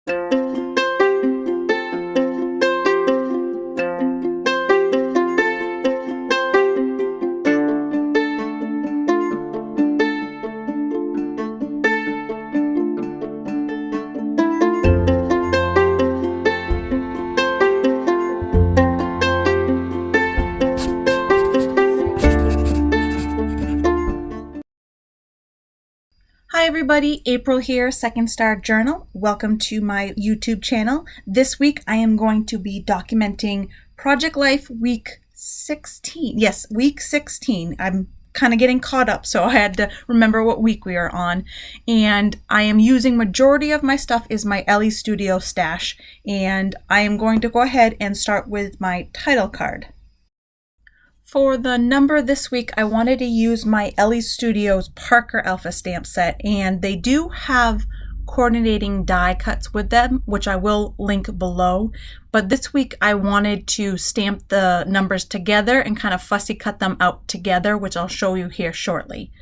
Hi everybody, April here, Second Star Journal. Welcome to my YouTube channel. This week I am going to be documenting Project Life week 16. Yes, week 16. I'm kind of getting caught up, so I had to remember what week we are on. And I am using majority of my stuff is my Elle Studio stash. And I am going to go ahead and start with my title card. For the number this week, I wanted to use my Elle Studios Parker Alpha stamp set, and they do have coordinating die cuts with them, which I will link below. But this week I wanted to stamp the numbers together and kind of fussy cut them out together, which I'll show you here shortly.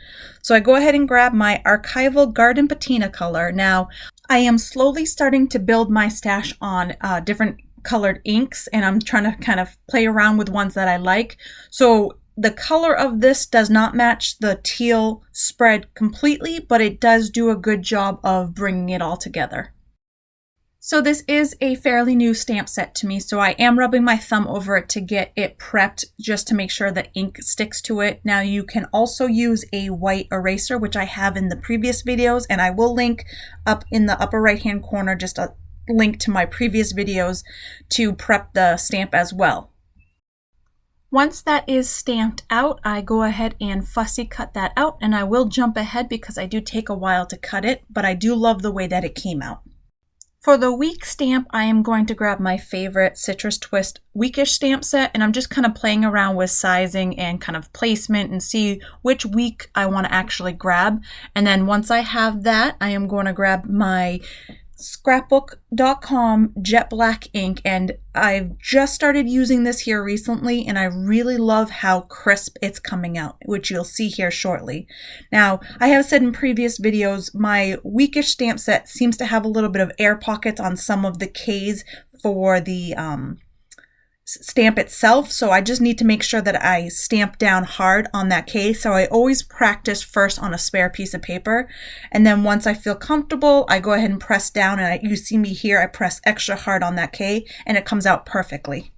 So I go ahead and grab my archival Garden Patina color. Now, I am slowly starting to build my stash on different colored inks, and I'm trying to kind of play around with ones that I like. So the color of this does not match the teal spread completely, but it does do a good job of bringing it all together. So this is a fairly new stamp set to me, so I am rubbing my thumb over it to get it prepped just to make sure the ink sticks to it. Now you can also use a white eraser, which I have in the previous videos, and I will link up in the upper right hand corner just a link to my previous videos to prep the stamp as well. Once that is stamped out, I go ahead and fussy cut that out, and I will jump ahead because I do take a while to cut it, but I do love the way that it came out. For the week stamp, I am going to grab my favorite Citrus Twist weekish stamp set, and I'm just kind of playing around with sizing and kind of placement and see which week I want to actually grab. And then once I have that, I am going to grab my scrapbook.com jet black ink, and I've just started using this here recently, and I really love how crisp it's coming out, which you'll see here shortly. Now, I have said in previous videos, my weekish stamp set seems to have a little bit of air pockets on some of the K's for the stamp itself, so I just need to make sure that I stamp down hard on that K. So I always practice first on a spare piece of paper, and then once I feel comfortable, I go ahead and press down, and you see me here, I press extra hard on that K, and it comes out perfectly.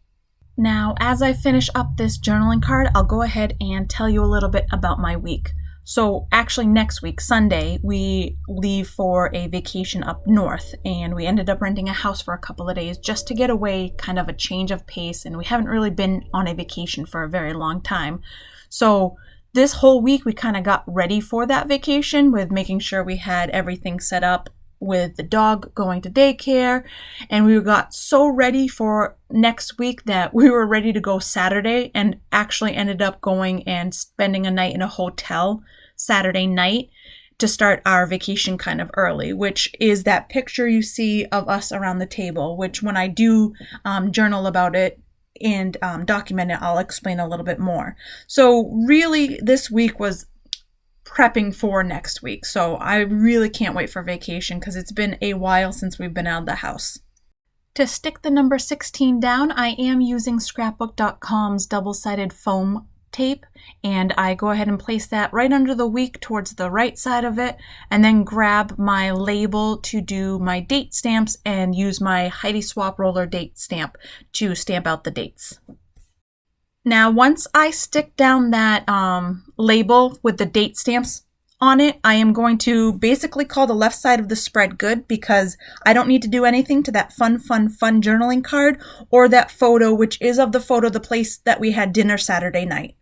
Now, as I finish up this journaling card, I'll go ahead and tell you a little bit about my week. So actually next week, Sunday, we leave for a vacation up north, and we ended up renting a house for a couple of days just to get away, kind of a change of pace, and we haven't really been on a vacation for a very long time. So this whole week we kind of got ready for that vacation with making sure we had everything set up with the dog going to daycare, and we got so ready for next week that we were ready to go Saturday, and actually ended up going and spending a night in a hotel Saturday night to start our vacation kind of early, which is that picture you see of us around the table, which when I do journal about it and document it, I'll explain a little bit more. So really this week was prepping for next week. So I really can't wait for vacation because it's been a while since we've been out of the house. To stick the number 16 down, I am using scrapbook.com's double-sided foam tape, and I go ahead and place that right under the week towards the right side of it, and then grab my label to do my date stamps and use my Heidi Swap roller date stamp to stamp out the dates. Now, once I stick down that label with the date stamps on it, I am going to basically call the left side of the spread good, because I don't need to do anything to that fun journaling card or that photo, which is of the place that we had dinner Saturday night.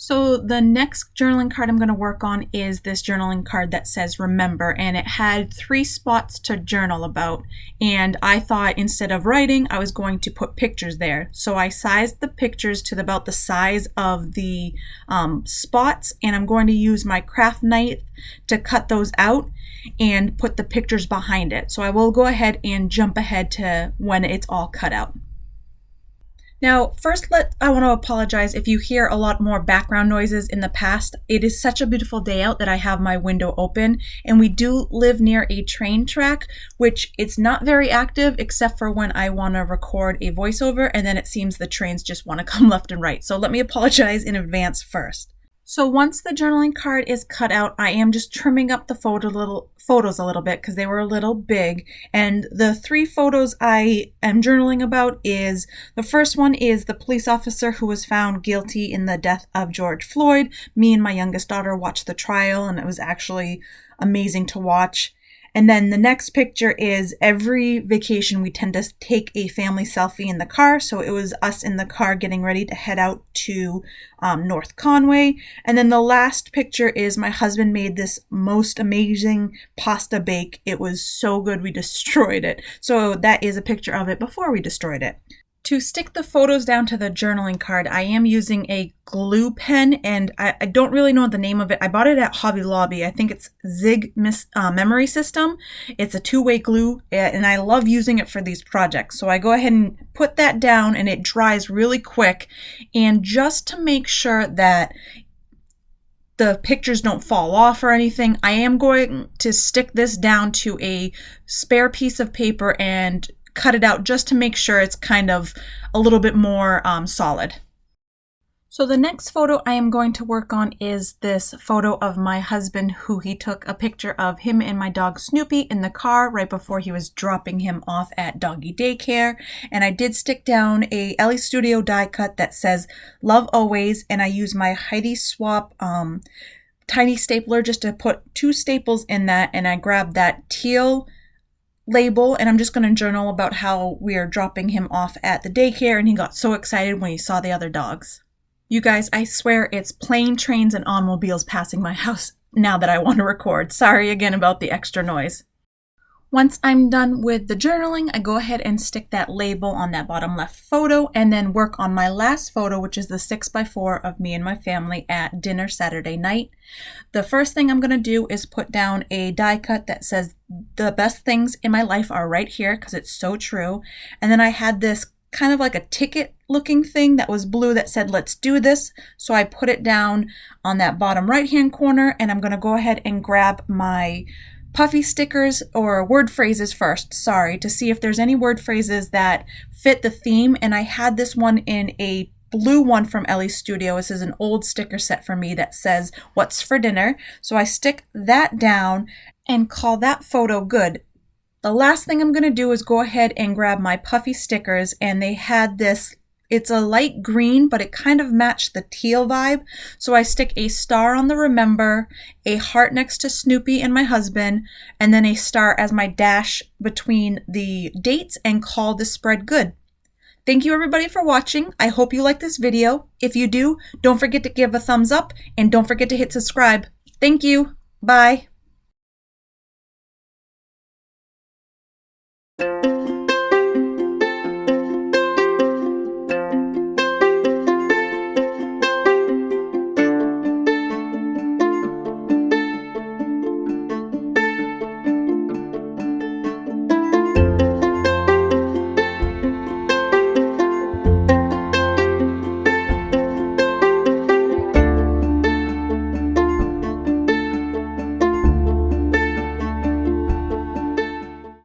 So the next journaling card I'm going to work on is this journaling card that says remember, and it had 3 spots to journal about, and I thought instead of writing I was going to put pictures there. So I sized the pictures to about the size of the spots, and I'm going to use my craft knife to cut those out and put the pictures behind it. So I will go ahead and jump ahead to when it's all cut out. Now, first, I want to apologize if you hear a lot more background noises in the past. It is such a beautiful day out that I have my window open, and we do live near a train track, which it's not very active except for when I want to record a voiceover, and then it seems the trains just want to come left and right. So let me apologize in advance first. So once the journaling card is cut out, I am just trimming up the photos a little bit because they were a little big. And the 3 photos I am journaling about is, the first one is the police officer who was found guilty in the death of George Floyd. Me and my youngest daughter watched the trial, and it was actually amazing to watch. And then the next picture is, every vacation we tend to take a family selfie in the car. So it was us in the car getting ready to head out to North Conway. And then the last picture is my husband made this most amazing pasta bake. It was so good we destroyed it. So that is a picture of it before we destroyed it. To stick the photos down to the journaling card, I am using a glue pen, and I don't really know the name of it. I bought it at Hobby Lobby. I think it's Zig Memory System. It's a 2-way glue, and I love using it for these projects. So I go ahead and put that down, and it dries really quick. And just to make sure that the pictures don't fall off or anything, I am going to stick this down to a spare piece of paper and cut it out just to make sure it's kind of a little bit more solid. So the next photo I am going to work on is this photo of my husband, who he took a picture of him and my dog Snoopy in the car right before he was dropping him off at doggy daycare. And I did stick down a Elle Studio die cut that says "Love Always," and I use my Heidi Swap tiny stapler just to put 2 staples in that, and I grabbed that teal label, and I'm just going to journal about how we are dropping him off at the daycare, and he got so excited when he saw the other dogs. You guys, I swear it's plane, trains, and automobiles passing my house now that I want to record. Sorry again about the extra noise. Once I'm done with the journaling, I go ahead and stick that label on that bottom left photo, and then work on my last photo, which is the 6x4 of me and my family at dinner Saturday night. The first thing I'm going to do is put down a die cut that says "The best things in my life are right here," because it's so true. And then I had this kind of like a ticket looking thing that was blue that said "Let's do this." So I put it down on that bottom right hand corner, and I'm going to go ahead and grab my puffy stickers, or word phrases first, to see if there's any word phrases that fit the theme. And I had this one in a blue one from Elle Studio. This is an old sticker set for me that says "What's for dinner?" So I stick that down and call that photo good. The last thing I'm going to do is go ahead and grab my puffy stickers, and they had this, it's a light green, but it kind of matched the teal vibe. So I stick a star on the remember, a heart next to Snoopy and my husband, and then a star as my dash between the dates, and call the spread good. Thank you everybody for watching. I hope you like this video. If you do, don't forget to give a thumbs up, and don't forget to hit subscribe. Thank you. Bye.